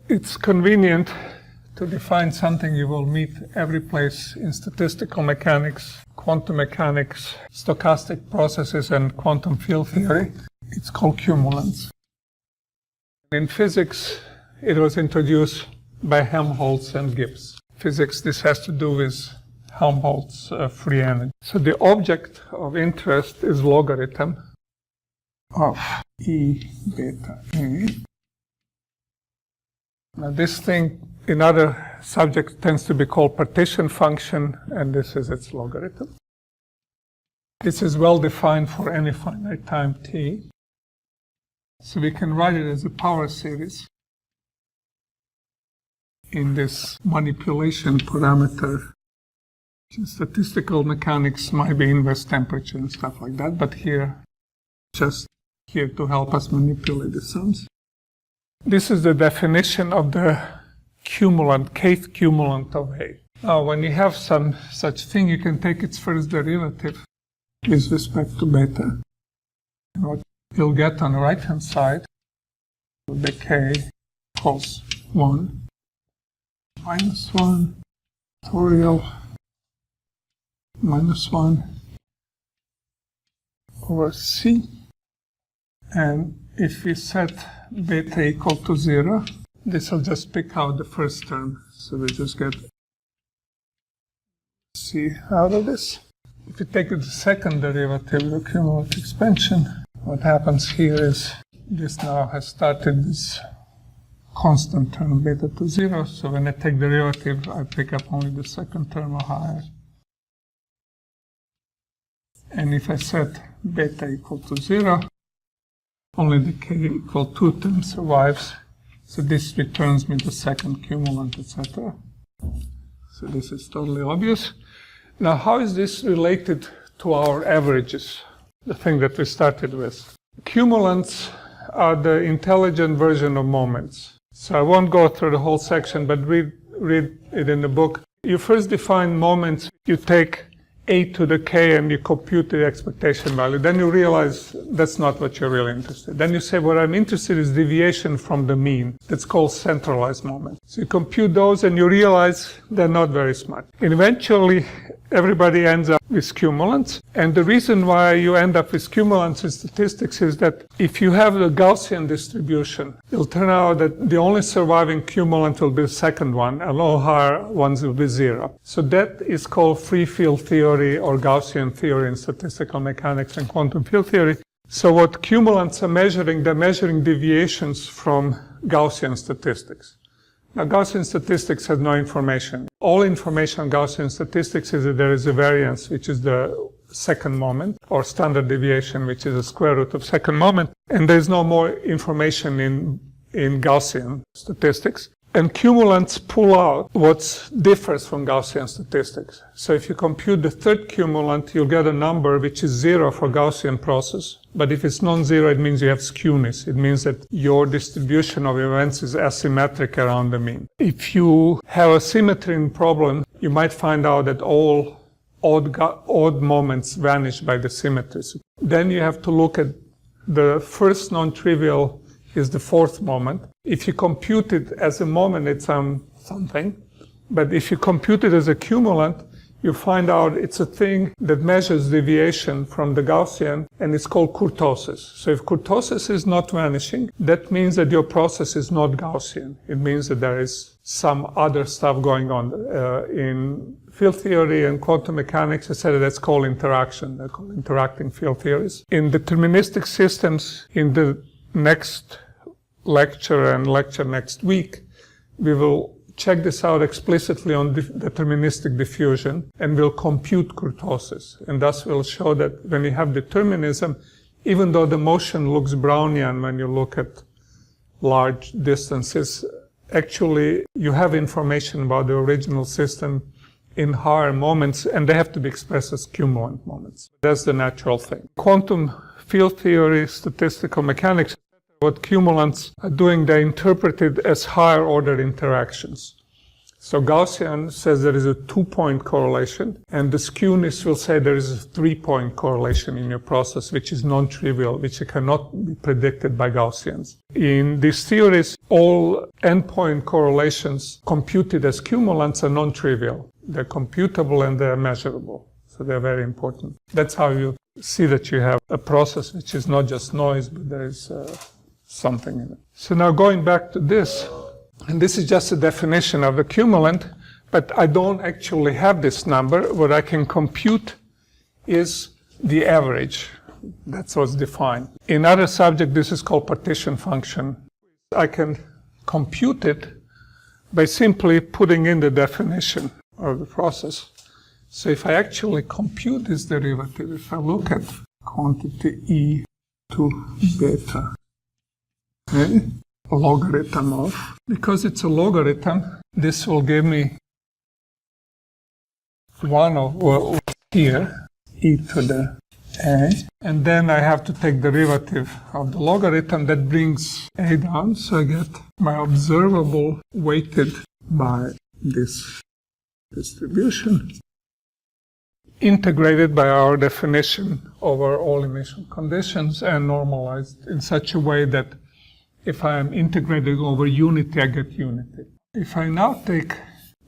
it's convenient to define something you will meet every place in statistical mechanics, quantum mechanics, stochastic processes, and quantum field theory. It's called cumulants. In physics, it was introduced by Helmholtz and Gibbs. Physics, this has to do with Helmholtz free energy. So the object of interest is logarithm of E beta A. Now this thing in other subjects tends to be called partition function, and this is its logarithm. This is well defined for any finite time t. So we can write it as a power series in this manipulation parameter. In statistical mechanics might be inverse temperature and stuff like that, but here, just here to help us manipulate the sums. This is the definition of the cumulant, kth cumulant of A. Now, when you have some such thing, you can take its first derivative with respect to beta. And what you'll get on the right-hand side will be k equals 1 minus 1 factorial minus 1 over c. And if we set beta equal to 0, this will just pick out the first term. So we just get c out of this. If you take the second derivative, the cumulative expansion, what happens here is this now has started this constant term beta to 0. So when I take derivative, I pick up only the second term or higher. And if I set beta equal to 0, only the k equal 2 term survives. So this returns me the second cumulant, etc. So this is totally obvious. Now, how is this related to our averages, the thing that we started with? Cumulants are the intelligent version of moments. So I won't go through the whole section, but read it in the book. You first define moments, you take a to the k and you compute the expectation value. Then you realize that's not what you're really interested in. Then you say, what I'm interested in is deviation from the mean. That's called centralized moment. So you compute those and you realize they're not very smart. And eventually, everybody ends up with cumulants. And the reason why you end up with cumulants in statistics is that if you have the Gaussian distribution, it'll turn out that the only surviving cumulant will be the second one, and all higher ones will be 0. So that is called free field theory or Gaussian theory in statistical mechanics and quantum field theory. So what cumulants are measuring, they're measuring deviations from Gaussian statistics. Now, Gaussian statistics has no information. All information on Gaussian statistics is that there is a variance, which is the second moment, or standard deviation, which is the square root of second moment. And there's no more information in Gaussian statistics. And cumulants pull out what differs from Gaussian statistics. So if you compute the third cumulant, you'll get a number which is 0 for Gaussian process. But if it's non-zero, it means you have skewness. It means that your distribution of events is asymmetric around the mean. If you have a symmetry problem, you might find out that all odd moments vanish by the symmetry. So then you have to look at the first non-trivial is the fourth moment. If you compute it as a moment, it's something. But if you compute it as a cumulant, you find out it's a thing that measures deviation from the Gaussian, and it's called kurtosis. So if kurtosis is not vanishing, that means that your process is not Gaussian. It means that there is some other stuff going on. In field theory and quantum mechanics, etc., that's called interaction. They're called interacting field theories. In deterministic systems, in the next lecture and lecture next week, we will check this out explicitly on deterministic diffusion, and we'll compute kurtosis. And thus we'll show that when you have determinism, even though the motion looks Brownian when you look at large distances, actually you have information about the original system in higher moments, and they have to be expressed as cumulant moments. That's the natural thing. Quantum field theory, statistical mechanics, what cumulants are doing, they interpret it as higher order interactions. So Gaussian says there is a 2-point correlation, and the skewness will say there is a 3-point correlation in your process, which is non-trivial, which cannot be predicted by Gaussians. In these theories, all endpoint correlations computed as cumulants are non-trivial. They're computable and they're measurable, so they're very important. That's how you see that you have a process which is not just noise, but there is something in it. So now going back to this, and this is just a definition of the cumulant, but I don't actually have this number. What I can compute is the average. That's what's defined. In other subject, this is called partition function. I can compute it by simply putting in the definition of the process. So if I actually compute this derivative, if I look at quantity e to beta, okay, logarithm of, because it's a logarithm, this will give me 1 of, well, here, e to the a, and then I have to take derivative of the logarithm that brings a down, so I get my observable weighted by this distribution, integrated by our definition over all initial conditions and normalized in such a way that if I am integrating over unity, I get unity. If I now take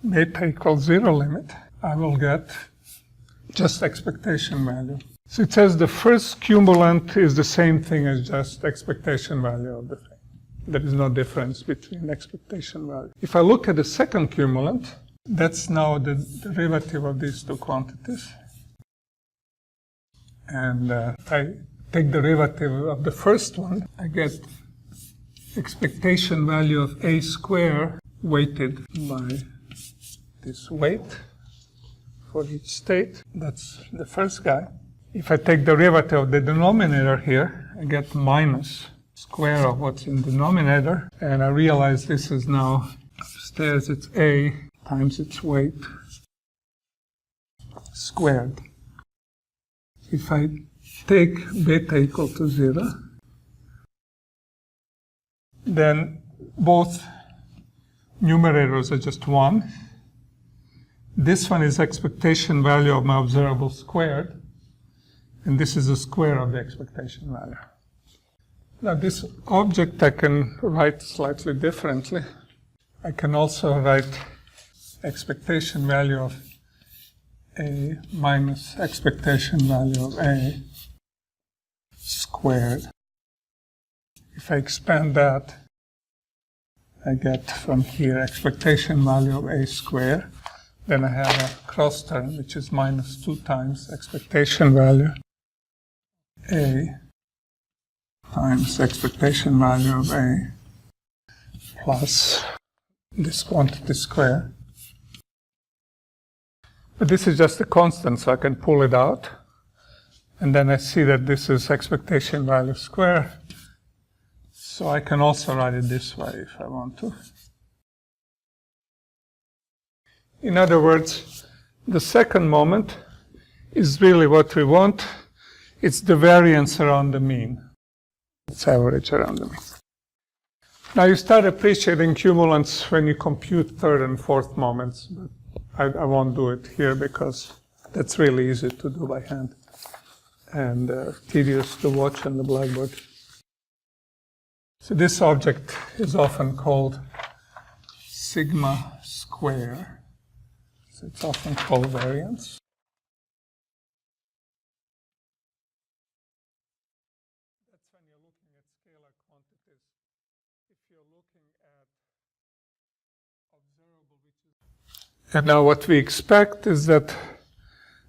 beta equals 0 limit, I will get just expectation value. So it says the first cumulant is the same thing as just expectation value of the thing. There is no difference between expectation value. If I look at the second cumulant, that's now the derivative of these two quantities. And I take derivative of the first one, I get expectation value of a square weighted by this weight for each state. That's the first guy. If I take derivative of the denominator here, I get minus square of what's in the denominator, and I realize this is now upstairs, it's a times its weight squared. If I take beta equal to 0, then both numerators are just 1. This one is expectation value of my observable squared, and this is the square of the expectation value. Now this object I can write slightly differently. I can also write expectation value of a minus expectation value of a squared. If I expand that, I get from here expectation value of a squared. Then I have a cross term, which is minus 2 times expectation value a times expectation value of a plus this quantity square. But this is just a constant, so I can pull it out. And then I see that this is expectation value square. So I can also write it this way if I want to. In other words, the second moment is really what we want. It's the variance around the mean. It's average around the mean. Now you start appreciating cumulants when you compute third and fourth moments, but I won't do it here because that's really easy to do by hand and tedious to watch on the blackboard. So this object is often called sigma square. So it's often called variance. That's when you're looking at scalar quantities. If you're looking at observable, which is... And now what we expect is that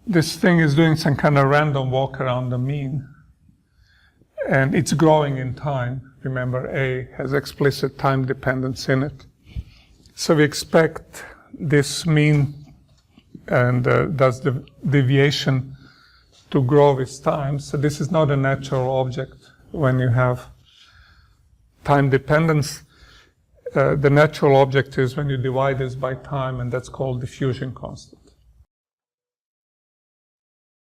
this thing is doing some kind of random walk around the mean. And it's growing in time. Remember, A has explicit time dependence in it. So we expect this mean and thus the deviation to grow with time. So this is not a natural object when you have time dependence. The natural object is when you divide this by time, and that's called diffusion constant.